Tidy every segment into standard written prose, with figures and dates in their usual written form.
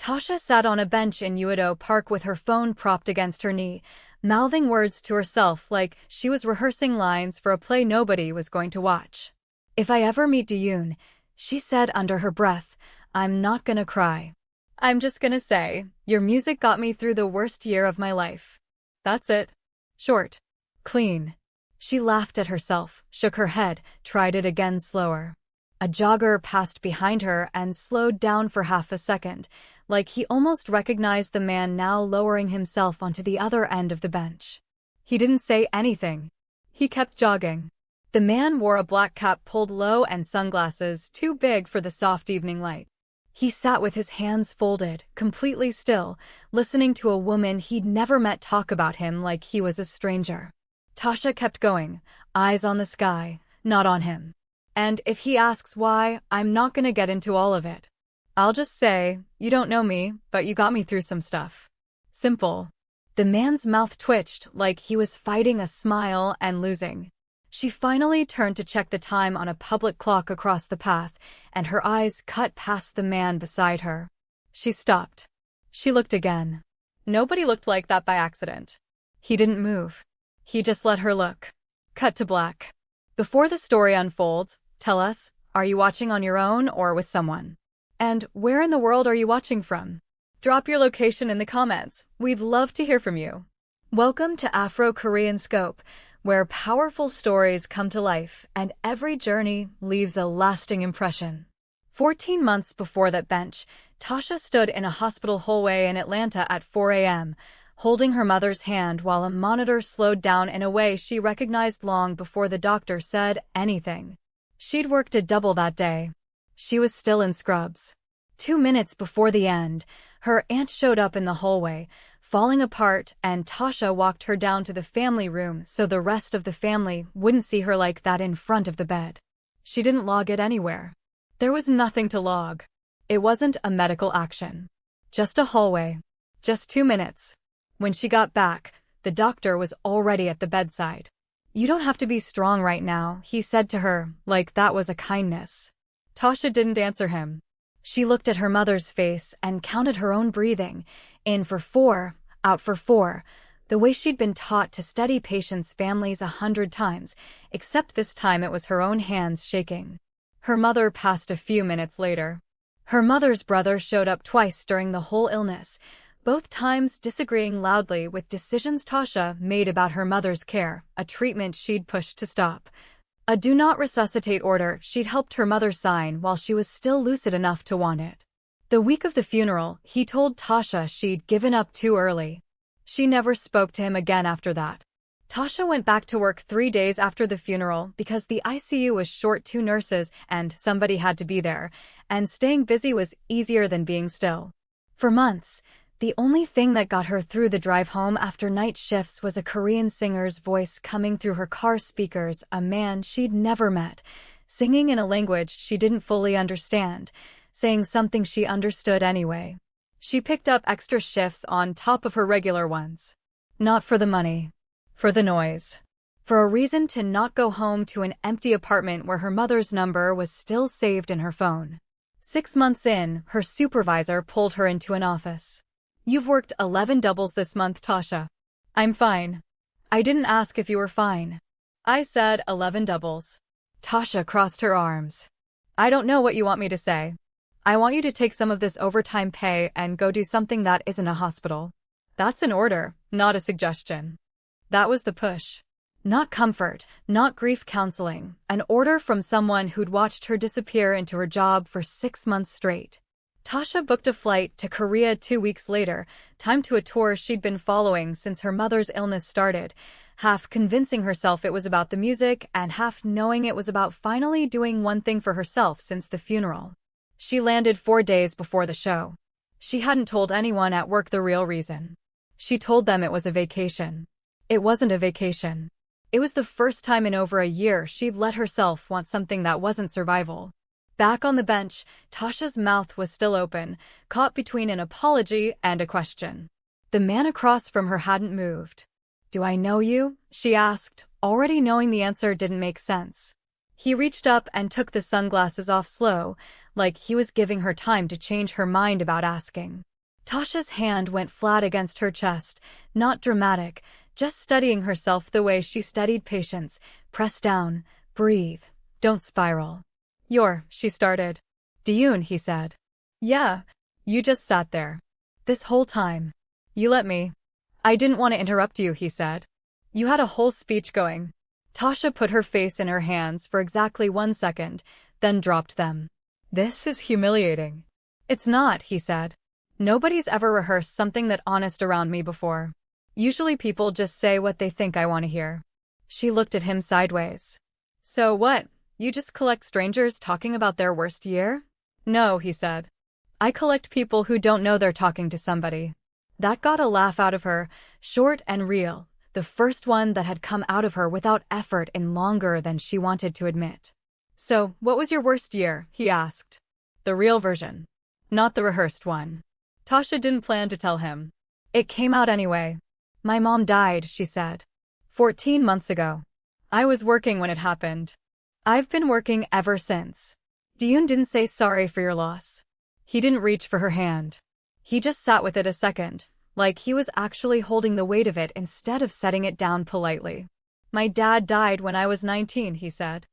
Tasha sat on a bench in Udo Park with her phone propped against her knee, mouthing words to herself like she was rehearsing lines for a play nobody was going to watch. "If I ever meet Diyun," she said under her breath, "I'm not gonna cry. I'm just gonna say, your music got me through the worst year of my life. That's it. Short. Clean." She laughed at herself, shook her head, tried it again slower. A jogger passed behind her and slowed down for half a second, like he almost recognized the man now lowering himself onto the other end of the bench. He didn't say anything. He kept jogging. The man wore a black cap pulled low and sunglasses too big for the soft evening light. He sat with his hands folded, completely still, listening to a woman he'd never met talk about him like he was a stranger. Tasha kept going, eyes on the sky, not on him. "And if he asks why, I'm not gonna get into all of it. I'll just say, you don't know me, but you got me through some stuff. Simple." The man's mouth twitched like he was fighting a smile and losing. She finally turned to check the time on a public clock across the path, and her eyes cut past the man beside her. She stopped. She looked again. Nobody looked like that by accident. He didn't move. He just let her look. Cut to black. "Before the story unfolds, tell us, are you watching on your own or with someone? And where in the world are you watching from? Drop your location in the comments. We'd love to hear from you." Welcome to Afro Korean Scope, where powerful stories come to life and every journey leaves a lasting impression. 14 months before that bench, Tasha stood in a hospital hallway in Atlanta at 4 a.m., holding her mother's hand while a monitor slowed down in a way she recognized long before the doctor said anything. She'd worked a double that day. She was still in scrubs. 2 minutes before the end, her aunt showed up in the hallway, falling apart, and Tasha walked her down to the family room so the rest of the family wouldn't see her like that in front of the bed. She didn't log it anywhere. There was nothing to log. It wasn't a medical action. Just a hallway. Just 2 minutes. When she got back, the doctor was already at the bedside. "You don't have to be strong right now," he said to her, like that was a kindness. Tasha didn't answer him. She looked at her mother's face and counted her own breathing, in for 4, out for 4, the way she'd been taught to study patients' families 100 times, except this time it was her own hands shaking. Her mother passed a few minutes later. Her mother's brother showed up twice during the whole illness, both times disagreeing loudly with decisions Tasha made about her mother's care, a treatment she'd pushed to stop. A do not resuscitate order she'd helped her mother sign while she was still lucid enough to want it. The week of the funeral, he told Tasha she'd given up too early. She never spoke to him again after that. Tasha went back to work 3 days after the funeral because the ICU was short 2 nurses and somebody had to be there, and staying busy was easier than being still. For months, the only thing that got her through the drive home after night shifts was a Korean singer's voice coming through her car speakers, a man she'd never met, singing in a language she didn't fully understand, saying something she understood anyway. She picked up extra shifts on top of her regular ones. Not for the money. For the noise. For a reason to not go home to an empty apartment where her mother's number was still saved in her phone. 6 months in, her supervisor pulled her into an office. "You've worked 11 doubles this month, Tasha." "I'm fine." "I didn't ask if you were fine. I said 11 doubles." Tasha crossed her arms. "I don't know what you want me to say. I want you to take some of this overtime pay and go do something that isn't a hospital." That's an order, not a suggestion. That was the push. Not comfort, not grief counseling, an order from someone who'd watched her disappear into her job for 6 months straight. Tasha booked a flight to Korea 2 weeks later, timed to a tour she'd been following since her mother's illness started, half convincing herself it was about the music and half knowing it was about finally doing one thing for herself since the funeral. She landed 4 days before the show. She hadn't told anyone at work the real reason. She told them it was a vacation. It wasn't a vacation. It was the first time in over a year she'd let herself want something that wasn't survival. Back on the bench, Tasha's mouth was still open, caught between an apology and a question. The man across from her hadn't moved. "Do I know you?" she asked, already knowing the answer didn't make sense. He reached up and took the sunglasses off slow, like he was giving her time to change her mind about asking. Tasha's hand went flat against her chest, not dramatic, just steadying herself the way she steadied patience. Press down, breathe, don't spiral. She started. Diyun, he said. Yeah, you just sat there. This whole time. You let me. I didn't want to interrupt you, he said. You had a whole speech going. Tasha put her face in her hands for exactly 1 second, then dropped them. This is humiliating. It's not, he said. Nobody's ever rehearsed something that honest around me before. Usually people just say what they think I want to hear. She looked at him sideways. So what? You just collect strangers talking about their worst year? No, he said. I collect people who don't know they're talking to somebody. That got a laugh out of her, short and real, the first one that had come out of her without effort in longer than she wanted to admit. So, what was your worst year? He asked. The real version. Not the rehearsed one. Tasha didn't plan to tell him. It came out anyway. My mom died, she said. 14 months ago. I was working when it happened. I've been working ever since. Diyun didn't say sorry for your loss. He didn't reach for her hand. He just sat with it a second, like he was actually holding the weight of it instead of setting it down politely. My dad died when I was 19, he said.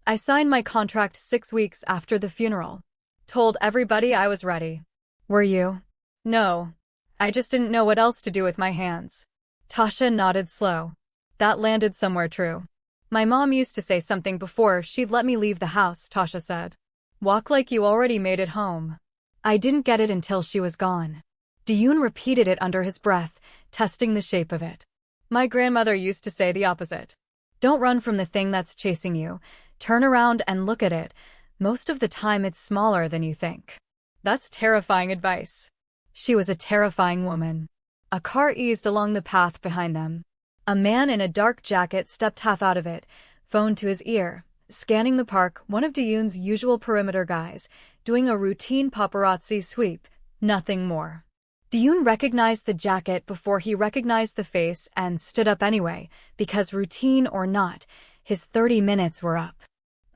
I signed my contract 6 weeks after the funeral. Told everybody I was ready. Were you? No. I just didn't know what else to do with my hands. Tasha nodded slow. That landed somewhere true. My mom used to say something before she'd let me leave the house, Tasha said. Walk like you already made it home. I didn't get it until she was gone. Diyun repeated it under his breath, testing the shape of it. My grandmother used to say the opposite. Don't run from the thing that's chasing you. Turn around and look at it. Most of the time it's smaller than you think. That's terrifying advice. She was a terrifying woman. A car eased along the path behind them. A man in a dark jacket stepped half out of it, phone to his ear, scanning the park, one of Diyun's usual perimeter guys, doing a routine paparazzi sweep, nothing more. Diyun recognized the jacket before he recognized the face and stood up anyway, because routine or not, his 30 minutes were up.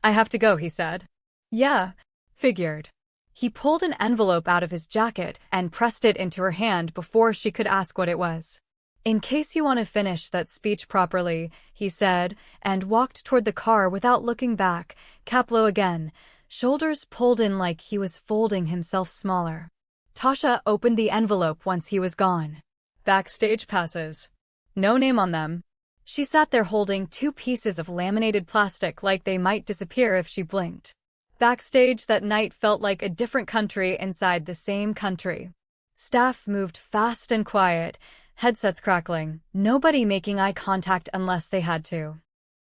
I have to go, he said. Yeah, figured. He pulled an envelope out of his jacket and pressed it into her hand before she could ask what it was. In case you want to finish that speech properly, he said, and walked toward the car without looking back, cap low again, shoulders pulled in like he was folding himself smaller. Tasha opened the envelope once he was gone. Backstage passes. No name on them. She sat there holding 2 pieces of laminated plastic like they might disappear if she blinked. Backstage that night felt like a different country inside the same country. Staff moved fast and quiet, headsets crackling, nobody making eye contact unless they had to.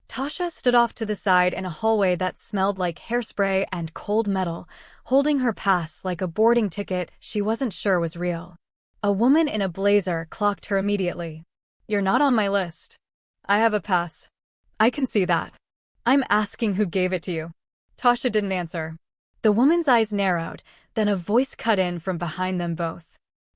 Tasha stood off to the side in a hallway that smelled like hairspray and cold metal, holding her pass like a boarding ticket she wasn't sure was real. A woman in a blazer clocked her immediately. You're not on my list. I have a pass. I can see that. I'm asking who gave it to you. Tasha didn't answer. The woman's eyes narrowed, then a voice cut in from behind them both.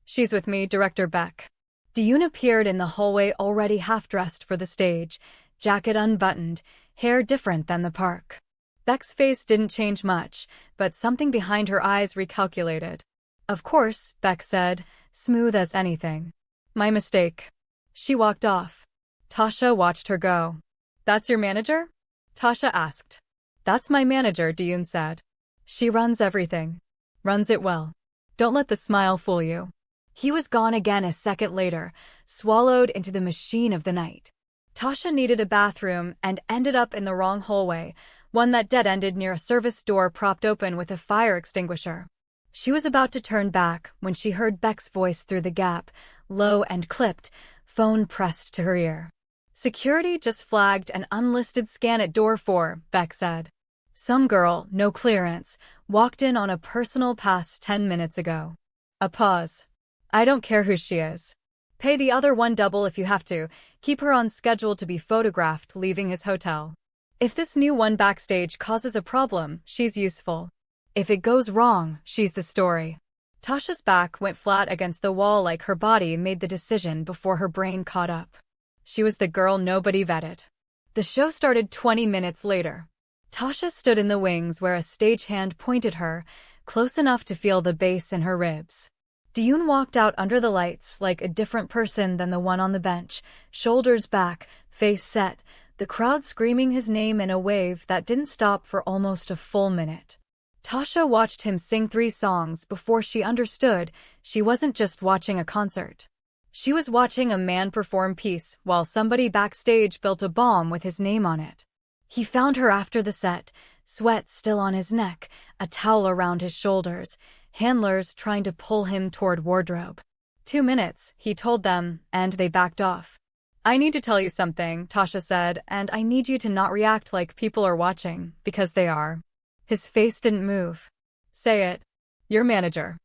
She's with me, Director Beck. Diyun appeared in the hallway already half-dressed for the stage, jacket unbuttoned, hair different than the park. Beck's face didn't change much, but something behind her eyes recalculated. Of course, Beck said, smooth as anything. My mistake. She walked off. Tasha watched her go. That's your manager? Tasha asked. That's my manager, Diyun said. She runs everything. Runs it well. Don't let the smile fool you. He was gone again a second later, swallowed into the machine of the night. Tasha needed a bathroom and ended up in the wrong hallway, one that dead-ended near a service door propped open with a fire extinguisher. She was about to turn back when she heard Beck's voice through the gap, low and clipped, phone pressed to her ear. Security just flagged an unlisted scan at door 4, Beck said. Some girl, no clearance, walked in on a personal pass 10 minutes ago. A pause. I don't care who she is. Pay the other one double if you have to. Keep her on schedule to be photographed leaving his hotel. If this new one backstage causes a problem, she's useful. If it goes wrong, she's the story. Tasha's back went flat against the wall like her body made the decision before her brain caught up. She was the girl nobody vetted. The show started 20 minutes later. Tasha stood in the wings where a stagehand pointed her, close enough to feel the bass in her ribs. Diyun walked out under the lights like a different person than the one on the bench, shoulders back, face set, the crowd screaming his name in a wave that didn't stop for almost a full minute. Tasha watched him sing 3 songs before she understood she wasn't just watching a concert. She was watching a man perform peace while somebody backstage built a bomb with his name on it. He found her after the set, sweat still on his neck, a towel around his shoulders, handlers trying to pull him toward wardrobe. 2 minutes, he told them, and they backed off. I need to tell you something, Tasha said, and I need you to not react like people are watching, because they are. His face didn't move. Say it. Your manager.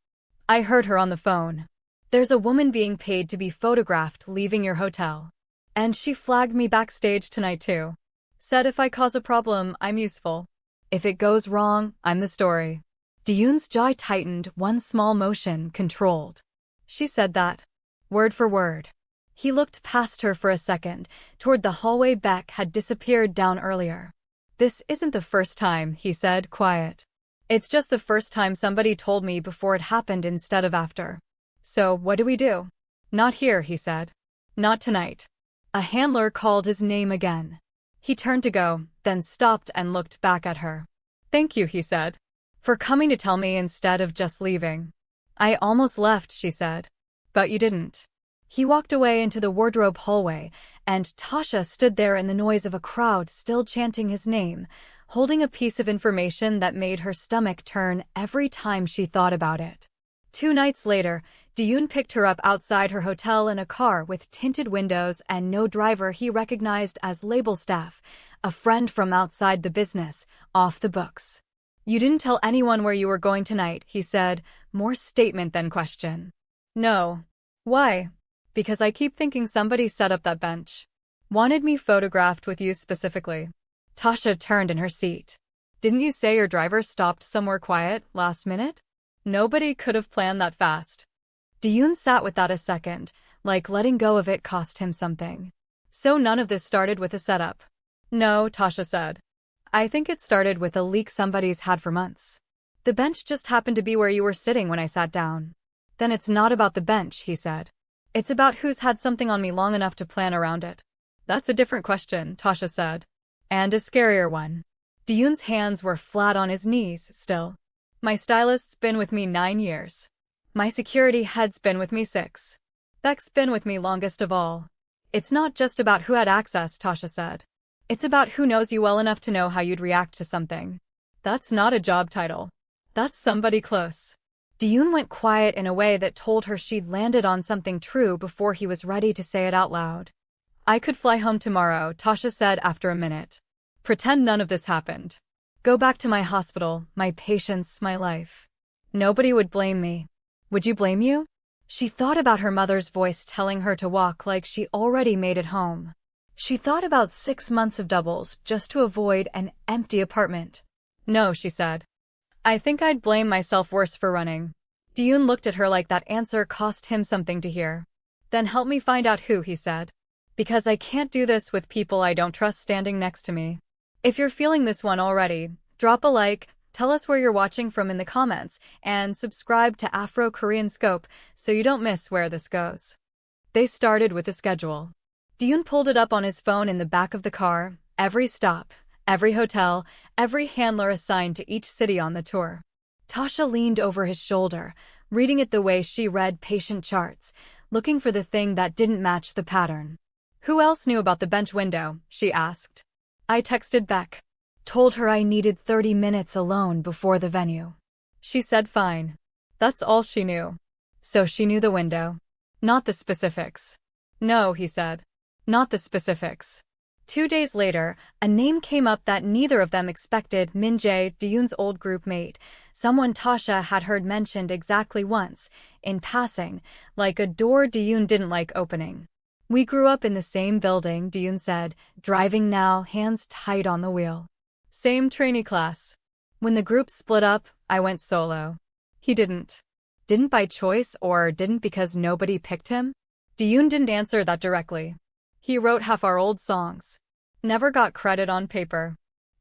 I heard her on the phone. There's a woman being paid to be photographed leaving your hotel. And she flagged me backstage tonight too. Said if I cause a problem, I'm useful. If it goes wrong, I'm the story. Diyun's jaw tightened, one small motion controlled. She said that. Word for word. He looked past her for a second, toward the hallway Beck had disappeared down earlier. This isn't the first time, he said, quiet. It's just the first time somebody told me before it happened instead of after. So, what do we do? Not here, he said. Not tonight. A handler called his name again. He turned to go, then stopped and looked back at her. Thank you, he said. For coming to tell me instead of just leaving. I almost left, she said. But you didn't. He walked away into the wardrobe hallway, and Tasha stood there in the noise of a crowd still chanting his name, holding a piece of information that made her stomach turn every time she thought about it. 2 nights later, Diyun picked her up outside her hotel in a car with tinted windows and no driver he recognized as label staff, a friend from outside the business, off the books. You didn't tell anyone where you were going tonight, he said, more statement than question. No. Why? Because I keep thinking somebody set up that bench. Wanted me photographed with you specifically. Tasha turned in her seat. Didn't you say your driver stopped somewhere quiet last minute? Nobody could have planned that fast. Diyun sat with that a second, like letting go of it cost him something. So none of this started with a setup. No, Tasha said. I think it started with a leak somebody's had for months. The bench just happened to be where you were sitting when I sat down. Then it's not about the bench, he said. It's about who's had something on me long enough to plan around it. That's a different question, Tasha said. And a scarier one. Diyun's hands were flat on his knees, still. My stylist's been with me 9 years. My security head's been with me 6. Beck's been with me longest of all. It's not just about who had access, Tasha said. It's about who knows you well enough to know how you'd react to something. That's not a job title. That's somebody close. Diyun went quiet in a way that told her she'd landed on something true before he was ready to say it out loud. I could fly home tomorrow, Tasha said after a minute. Pretend none of this happened. Go back to my hospital, my patients, my life. Nobody would blame me. Would you blame you? She thought about her mother's voice telling her to walk like she already made it home. She thought about 6 months of doubles just to avoid an empty apartment. No, she said. I think I'd blame myself worse for running. Diyun looked at her like that answer cost him something to hear. Then help me find out who, he said. Because I can't do this with people I don't trust standing next to me. If you're feeling this one already, drop a like, tell us where you're watching from in the comments, and subscribe to Afro Korean Scope so you don't miss where this goes. They started with the schedule. Diyun pulled it up on his phone in the back of the car, every stop, every hotel, every handler assigned to each city on the tour. Tasha leaned over his shoulder, reading it the way she read patient charts, looking for the thing that didn't match the pattern. Who else knew about the bench window? She asked. I texted Beck. Told her I needed 30 minutes alone before the venue. She said fine. That's all she knew. So she knew the window. Not the specifics. No, he said. Not the specifics. 2 days later, a name came up that neither of them expected. Min Jae, Diyun's old group mate, someone Tasha had heard mentioned exactly once, in passing, like a door Diyun didn't like opening. We grew up in the same building, Diyun said, driving now, hands tight on the wheel. Same trainee class. When the group split up, I went solo. He didn't. Didn't by choice or didn't because nobody picked him? Diyun didn't answer that directly. He wrote half our old songs. Never got credit on paper.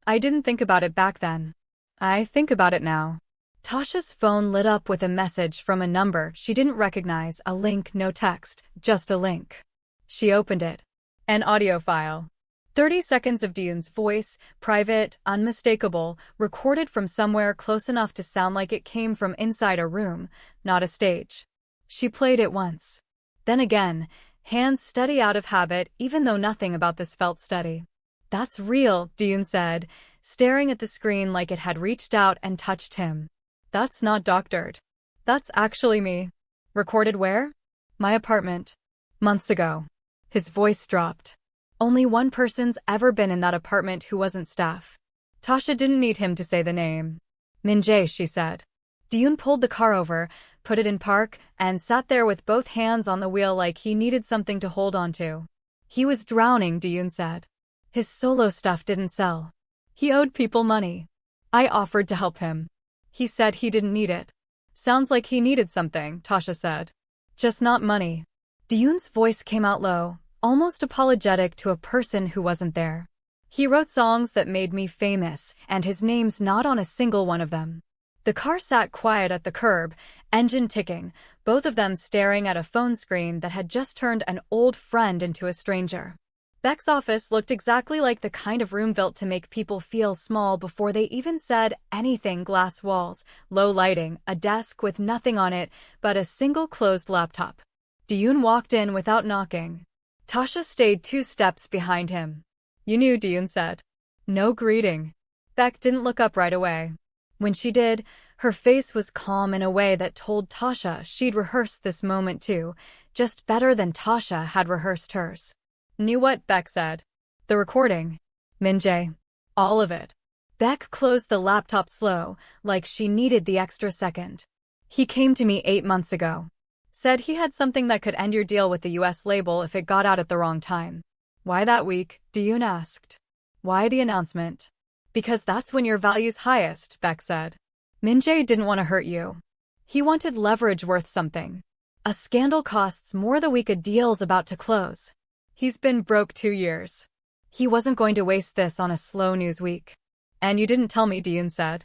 I didn't think about it back then. I think about it now. Tasha's phone lit up with a message from a number she didn't recognize, a link, no text, just a link. She opened it. An audio file. 30 seconds of Dion's voice, private, unmistakable, recorded from somewhere close enough to sound like it came from inside a room, not a stage. She played it once. Then again, hands steady out of habit, even though nothing about this felt steady. "That's real," Dion said, staring at the screen like it had reached out and touched him. "That's not doctored. That's actually me." "Recorded where?" "My apartment. Months ago." His voice dropped. Only one person's ever been in that apartment who wasn't staff. Tasha didn't need him to say the name. "Min-jae," she said. Dion pulled the car over, put it in park, and sat there with both hands on the wheel like he needed something to hold onto. He was drowning, Dion said. His solo stuff didn't sell. He owed people money. I offered to help him. He said he didn't need it. "Sounds like he needed something," Tasha said. "Just not money." Dion's voice came out low, almost apologetic to a person who wasn't there. "He wrote songs that made me famous, and his name's not on a single one of them." The car sat quiet at the curb, engine ticking, both of them staring at a phone screen that had just turned an old friend into a stranger. Beck's office looked exactly like the kind of room built to make people feel small before they even said anything. Glass walls, low lighting, a desk with nothing on it but a single closed laptop. Dion walked in without knocking. Tasha stayed 2 steps behind him. "You knew," Dion said. No greeting. Beck didn't look up right away. When she did, her face was calm in a way that told Tasha she'd rehearsed this moment too, just better than Tasha had rehearsed hers. "Knew what?" Beck said. "The recording. Min-jae. All of it." Beck closed the laptop slow, like she needed the extra second. "He came to me 8 months ago. Said he had something that could end your deal with the US label if it got out at the wrong time." "Why that week?" Dion asked. "Why the announcement?" "Because that's when your value's highest," Beck said. Min-jae didn't want to hurt you. He wanted leverage worth something. A scandal costs more the week a deal's about to close. He's been broke 2 years. He wasn't going to waste this on a slow news week. "And you didn't tell me," Dion said.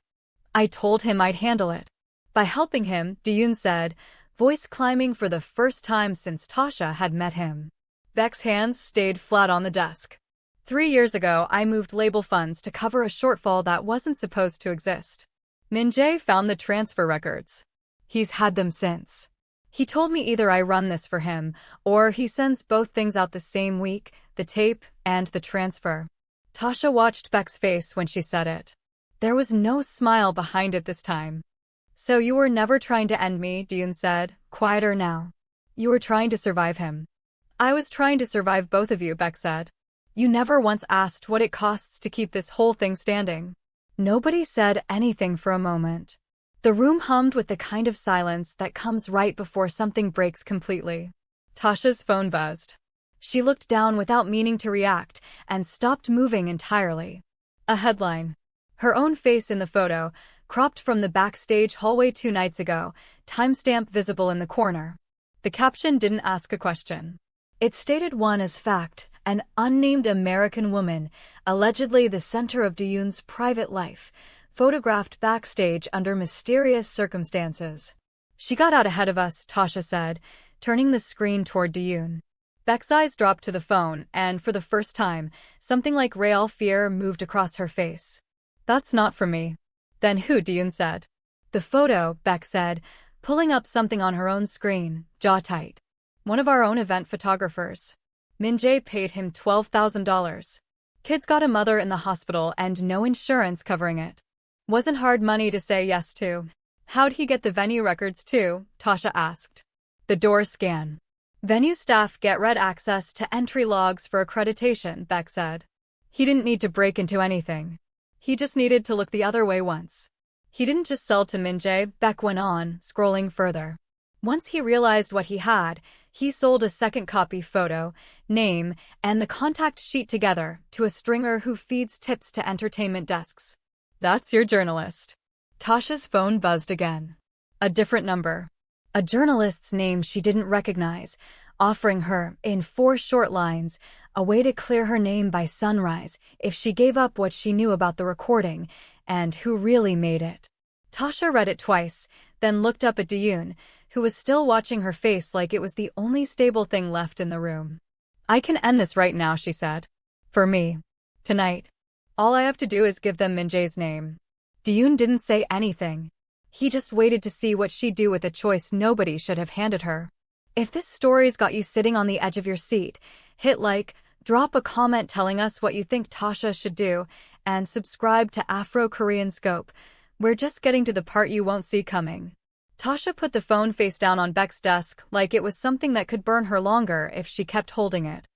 "I told him I'd handle it." By helping him, Dion said, voice climbing for the first time since Tasha had met him. Beck's hands stayed flat on the desk. 3 years ago, I moved label funds to cover a shortfall that wasn't supposed to exist. Min-jae found the transfer records. He's had them since. He told me either I run this for him, or he sends both things out the same week, the tape and the transfer. Tasha watched Beck's face when she said it. There was no smile behind it this time. "So you were never trying to end me," Dion said, quieter now. "You were trying to survive him." "I was trying to survive both of you," Beck said. "You never once asked what it costs to keep this whole thing standing." Nobody said anything for a moment. The room hummed with the kind of silence that comes right before something breaks completely. Tasha's phone buzzed. She looked down without meaning to react and stopped moving entirely. A headline. Her own face in the photo, cropped from the backstage hallway 2 nights ago, timestamp visible in the corner. The caption didn't ask a question. It stated one as fact: an unnamed American woman, allegedly the center of Dion's private life, photographed backstage under mysterious circumstances. "She got out ahead of us," Tasha said, turning the screen toward Dion. Beck's eyes dropped to the phone, and for the first time, something like real fear moved across her face. "That's not for me." "Then who?" Dion said. "The photo," Beck said, pulling up something on her own screen, jaw tight. "One of our own event photographers. Min-jae paid him $12,000. Kid's got a mother in the hospital and no insurance covering it. Wasn't hard money to say yes to." "How'd he get the venue records too?" Tasha asked. "The door scan. Venue staff get red access to entry logs for accreditation," Beck said. "He didn't need to break into anything. He just needed to look the other way once." "He didn't just sell to Min-jae," Beck went on, scrolling further. "Once he realized what he had, he sold a second copy photo, name, and the contact sheet together to a stringer who feeds tips to entertainment desks." "That's your journalist." Tasha's phone buzzed again. A different number. A journalist's name she didn't recognize, offering her, in 4 short lines, a way to clear her name by sunrise if she gave up what she knew about the recording and who really made it. Tasha read it twice, then looked up at Diyun, who was still watching her face like it was the only stable thing left in the room. I can end this right now, she said. For me. Tonight. All I have to do is give them Minjae's name. Diyun didn't say anything. He just waited to see what she'd do with a choice nobody should have handed her. If this story's got you sitting on the edge of your seat, hit like, drop a comment telling us what you think Tasha should do, and subscribe to Afro Korean Scope. We're just getting to the part you won't see coming. Tasha put the phone face down on Beck's desk like it was something that could burn her longer if she kept holding it.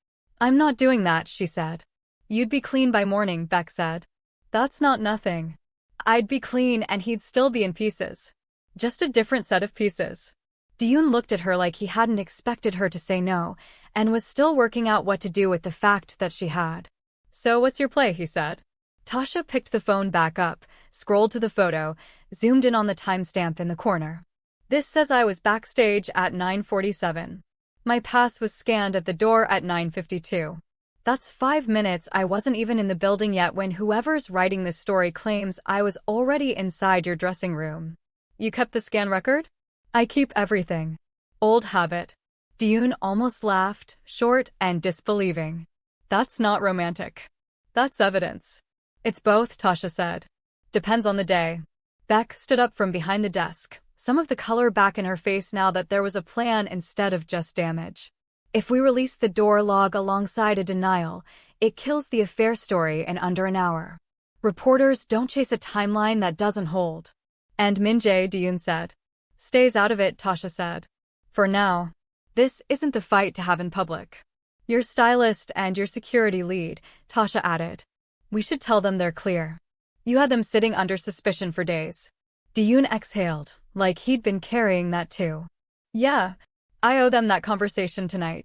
I'm not doing that, she said. You'd be clean by morning, Beck said. That's not nothing. I'd be clean and he'd still be in pieces. Just a different set of pieces. Diyun looked at her like he hadn't expected her to say no, and was still working out what to do with the fact that she had. So what's your play, he said. Tasha picked the phone back up, scrolled to the photo, zoomed in on the timestamp in the corner. This says I was backstage at 9:47. My pass was scanned at the door at 9:52. That's 5 minutes. I wasn't even in the building yet when whoever's writing this story claims I was already inside your dressing room. You kept the scan record? I keep everything. Old habit. Diyun almost laughed, short and disbelieving. That's not romantic. That's evidence. It's both, Tasha said. Depends on the day. Beck stood up from behind the desk, some of the color back in her face now that there was a plan instead of just damage. If we release the door log alongside a denial, it kills the affair story in under an hour. Reporters don't chase a timeline that doesn't hold. And Minjae, Diyun said. Stays out of it, Tasha said. For now. This isn't the fight to have in public. Your stylist and your security lead, Tasha added. We should tell them they're clear. You had them sitting under suspicion for days. Diyun exhaled, like he'd been carrying that too. Yeah, I owe them that conversation tonight.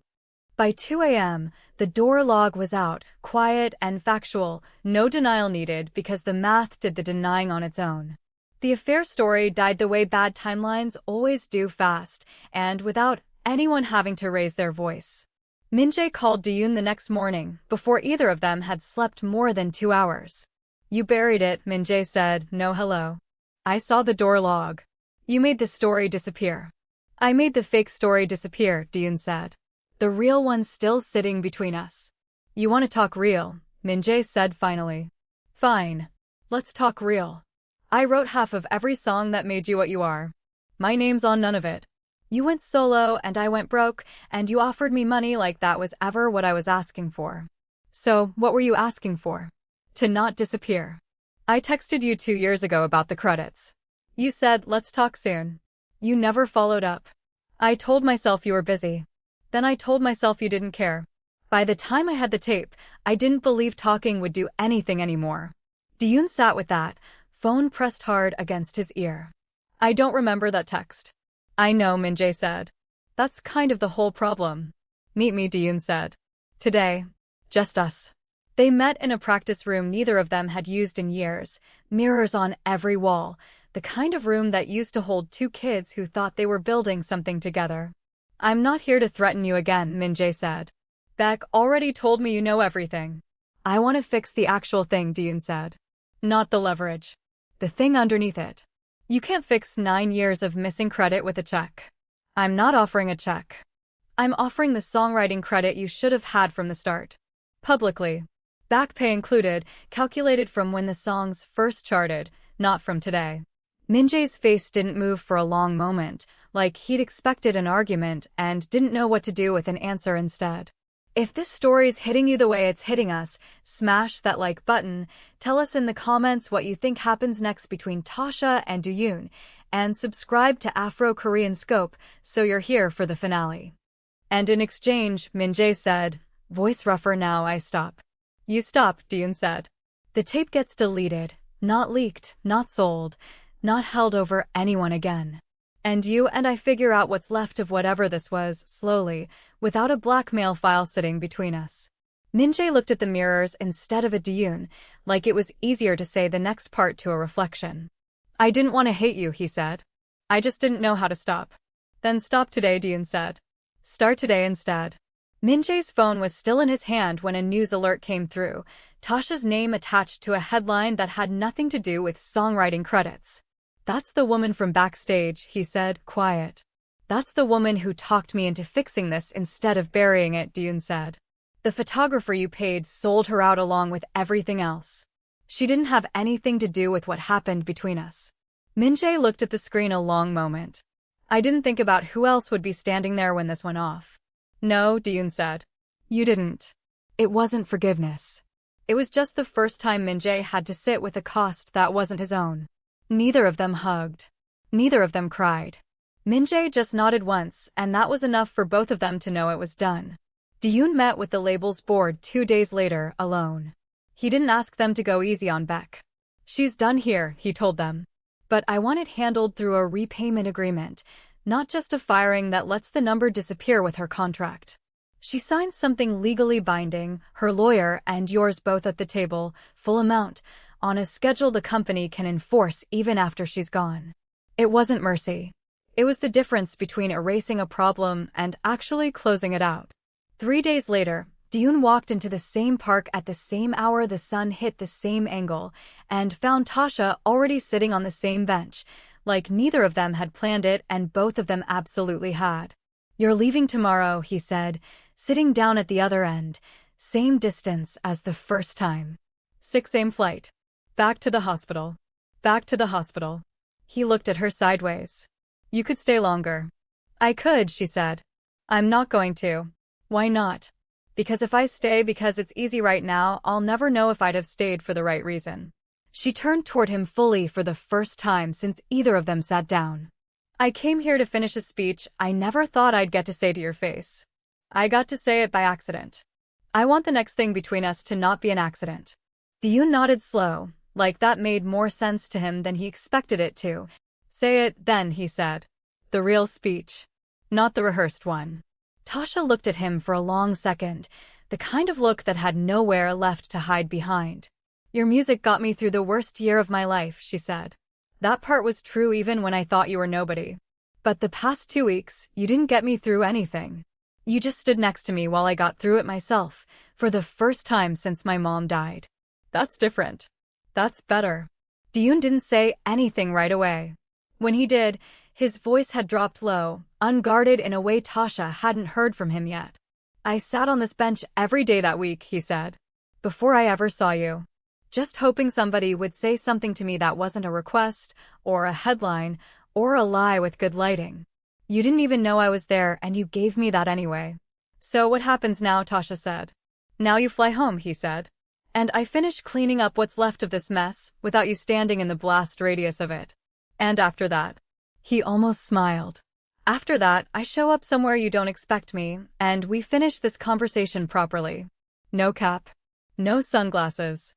By 2 a.m., the door log was out, quiet and factual, no denial needed because the math did the denying on its own. The affair story died the way bad timelines always do, fast, and without anyone having to raise their voice. Minjae called Diyun the next morning, before either of them had slept more than 2 hours. You buried it, Minjae said, no hello. I saw the door log. You made the story disappear. I made the fake story disappear, Diyun said. The real one's still sitting between us. You want to talk real, Minjae said finally. Fine. Let's talk real. I wrote half of every song that made you what you are. My name's on none of it. You went solo and I went broke, and you offered me money like that was ever what I was asking for. So, what were you asking for? To not disappear. I texted you 2 years ago about the credits. You said, let's talk soon. You never followed up. I told myself you were busy. Then I told myself you didn't care. By the time I had the tape, I didn't believe talking would do anything anymore. Diyun sat with that, phone pressed hard against his ear. I don't remember that text. I know, Minjae said. That's kind of the whole problem. Meet me, Diyun said. Today. Just us. They met in a practice room neither of them had used in years, mirrors on every wall, the kind of room that used to hold 2 kids who thought they were building something together. I'm not here to threaten you again, Minjae said. Beck already told me you know everything. I want to fix the actual thing, Diyun said. Not the leverage. The thing underneath it. You can't fix 9 years of missing credit with a check. I'm not offering a check. I'm offering the songwriting credit you should have had from the start. Publicly. Back pay included, calculated from when the songs first charted, not from today. Minjae's face didn't move for a long moment, like he'd expected an argument and didn't know what to do with an answer instead. If this story's hitting you the way it's hitting us, smash that like button, tell us in the comments what you think happens next between Tasha and Diyun, and subscribe to Afro Korean Scope so you're here for the finale. And in exchange, Minjae said, voice rougher now I stop. You stop, Diyun said. The tape gets deleted, not leaked, not sold, not held over anyone again. And you and I figure out what's left of whatever this was, slowly, without a blackmail file sitting between us. Minjae looked at the mirrors instead of at Diyun, like it was easier to say the next part to a reflection. I didn't want to hate you, he said. I just didn't know how to stop. Then stop today, Diyun said. Start today instead. Minjae's phone was still in his hand when a news alert came through, Tasha's name attached to a headline that had nothing to do with songwriting credits. That's the woman from backstage, he said, quiet. That's the woman who talked me into fixing this instead of burying it, Diyun said. The photographer you paid sold her out along with everything else. She didn't have anything to do with what happened between us. Min-jae looked at the screen a long moment. I didn't think about who else would be standing there when this went off. No, Diyun said. You didn't. It wasn't forgiveness. It was just the first time Min-jae had to sit with a cost that wasn't his own. Neither of them hugged. Neither of them cried. Min-jae just nodded once, and that was enough for both of them to know it was done. Diyun met with the labels board 2 days later, alone. He didn't ask them to go easy on Beck. She's done here, he told them. But I want it handled through a repayment agreement, not just a firing that lets the number disappear with her contract. She signs something legally binding, her lawyer and yours both at the table, full amount, on a schedule the company can enforce even after she's gone. It wasn't mercy. It was the difference between erasing a problem and actually closing it out. 3 days later, Diyun walked into the same park at the same hour the sun hit the same angle, and found Tasha already sitting on the same bench, like neither of them had planned it and both of them absolutely had. You're leaving tomorrow, he said, sitting down at the other end, same distance as the first time. 6 a.m. flight. Back to the hospital. Back to the hospital. He looked at her sideways. You could stay longer. I could, she said. I'm not going to. Why not? Because if I stay because it's easy right now, I'll never know if I'd have stayed for the right reason. She turned toward him fully for the first time since either of them sat down. I came here to finish a speech I never thought I'd get to say to your face. I got to say it by accident. I want the next thing between us to not be an accident. Diyun nodded slow, like that made more sense to him than he expected it to. Say it, then, he said. The real speech. Not the rehearsed one. Tasha looked at him for a long second, the kind of look that had nowhere left to hide behind. Your music got me through the worst year of my life, she said. That part was true even when I thought you were nobody. But the past 2 weeks, you didn't get me through anything. You just stood next to me while I got through it myself, for the first time since my mom died. That's different. That's better. Diyun didn't say anything right away. When he did, his voice had dropped low, unguarded in a way Tasha hadn't heard from him yet. I sat on this bench every day that week, he said. Before I ever saw you. Just hoping somebody would say something to me that wasn't a request, or a headline, or a lie with good lighting. You didn't even know I was there and you gave me that anyway. So what happens now, Tasha said. Now you fly home, he said. And I finish cleaning up what's left of this mess, without you standing in the blast radius of it. And after that. He almost smiled. After that, I show up somewhere you don't expect me, and we finish this conversation properly. No cap. No sunglasses.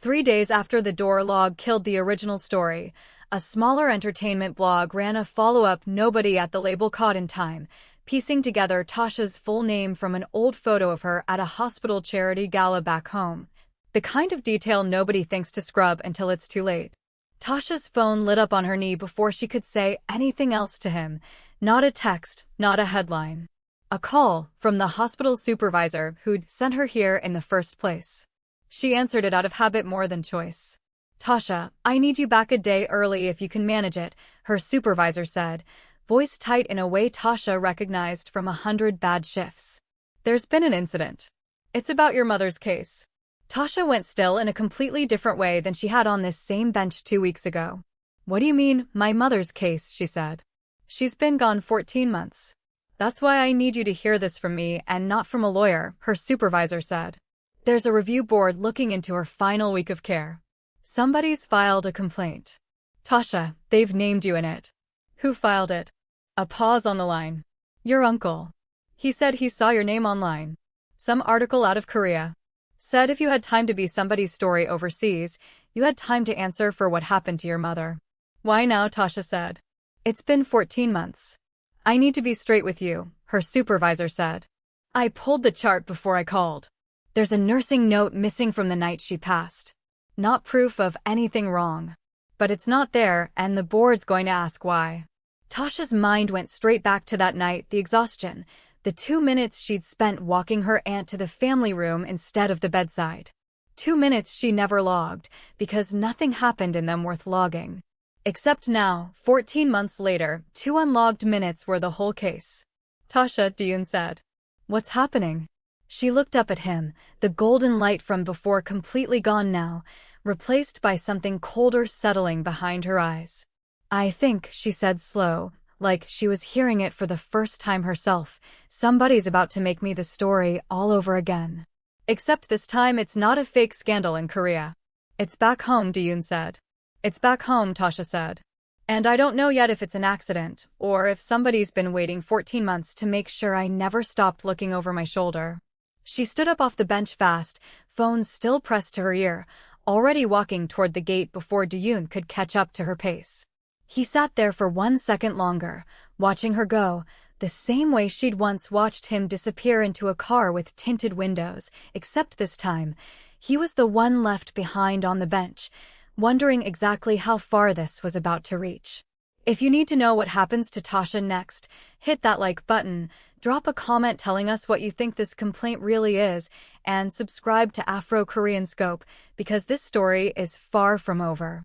3 days after the door log killed the original story, a smaller entertainment blog ran a follow-up nobody at the label caught in time, piecing together Tasha's full name from an old photo of her at a hospital charity gala back home. The kind of detail nobody thinks to scrub until it's too late. Tasha's phone lit up on her knee before she could say anything else to him. Not a text, not a headline. A call from the hospital supervisor who'd sent her here in the first place. She answered it out of habit more than choice. Tasha, I need you back a day early if you can manage it, her supervisor said, voice tight in a way Tasha recognized from 100 bad shifts. There's been an incident. It's about your mother's case. Tasha went still in a completely different way than she had on this same bench 2 weeks ago. What do you mean, my mother's case, she said. She's been gone 14 months. That's why I need you to hear this from me and not from a lawyer, her supervisor said. There's a review board looking into her final week of care. Somebody's filed a complaint. Tasha, they've named you in it. Who filed it? A pause on the line. Your uncle. He said he saw your name online. Some article out of Korea. Said if you had time to be somebody's story overseas, you had time to answer for what happened to your mother. Why now, Tasha said. It's been 14 months. I need to be straight with you, her supervisor said. I pulled the chart before I called. There's a nursing note missing from the night she passed. Not proof of anything wrong. But it's not there, and the board's going to ask why. Tasha's mind went straight back to that night, the exhaustion, the 2 minutes she'd spent walking her aunt to the family room instead of the bedside. 2 minutes she never logged, because nothing happened in them worth logging. Except now, 14 months later, 2 unlogged minutes were the whole case. Tasha, Diyun said. What's happening? She looked up at him, the golden light from before completely gone now, replaced by something colder settling behind her eyes. I think, she said slow, like she was hearing it for the first time herself, somebody's about to make me the story all over again. Except this time it's not a fake scandal in Korea. It's back home, Diyun said. It's back home, Tasha said. And I don't know yet if it's an accident, or if somebody's been waiting 14 months to make sure I never stopped looking over my shoulder. She stood up off the bench fast, phone still pressed to her ear, already walking toward the gate before Diyun could catch up to her pace. He sat there for 1 second longer, watching her go, the same way she'd once watched him disappear into a car with tinted windows, except this time, he was the one left behind on the bench, wondering exactly how far this was about to reach. If you need to know what happens to Tasha next, hit that like button, drop a comment telling us what you think this complaint really is, and subscribe to Afro Korean Scope, because this story is far from over.